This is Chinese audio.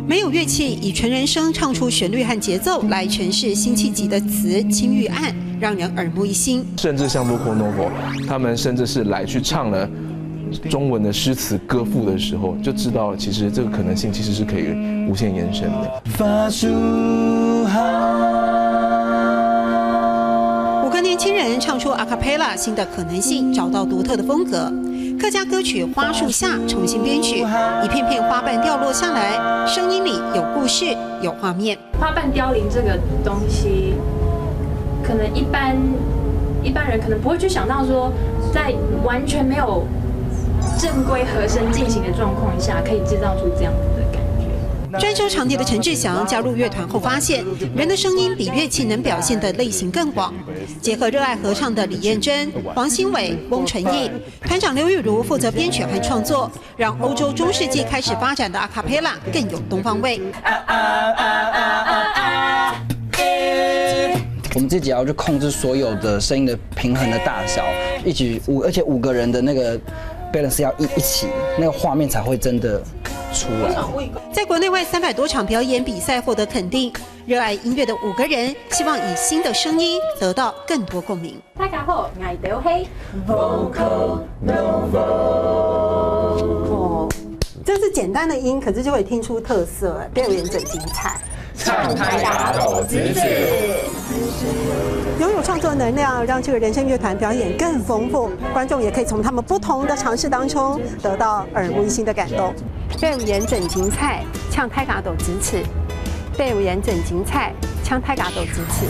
没有乐器，以纯人声唱出旋律和节奏来诠释辛弃疾的词《青玉案》，让人耳目一新。甚至像 Loco Novo， 他们甚至是来去唱了中文的诗词歌赋的时候，就知道其实这个可能性其实是可以无限延伸的。发出5个年轻人唱出 a cappella 新的可能性，找到独特的风格。客家歌曲《花树下》重新编曲，一片片花瓣掉落下来，声音里有故事，有画面。花瓣凋零这个东西，可能一般人可能不会去想到说，在完全没有正规和声进行的状况下，可以制造出这样子的感觉。专修长笛的陈志祥加入乐团后发现，人的声音比乐器能表现的类型更广。结合热爱合唱的李燕珍、黄兴伟、翁纯义，团长刘玉如负责编曲和创作，让欧洲中世纪开始发展的阿卡贝拉更有东方味。我们自己要去控制所有的声音的平衡的大小，而且5个人的那个 balance 要一起，那个画面才会真的出来。在国内外300多场表演比赛获得肯定，热爱音乐的5个人希望以新的声音得到更多共鸣。大家好，我叫希。Vocal Novo。哦，这是简单的音，可是就会听出特色，表演真精彩。唱开大斗子子，拥有创作能量，让这个人声乐团表演更丰富，观众也可以从他们不同的尝试当中得到耳目一新的感动。表演真精彩，唱开大斗子子，表演真精彩，唱开大斗子子。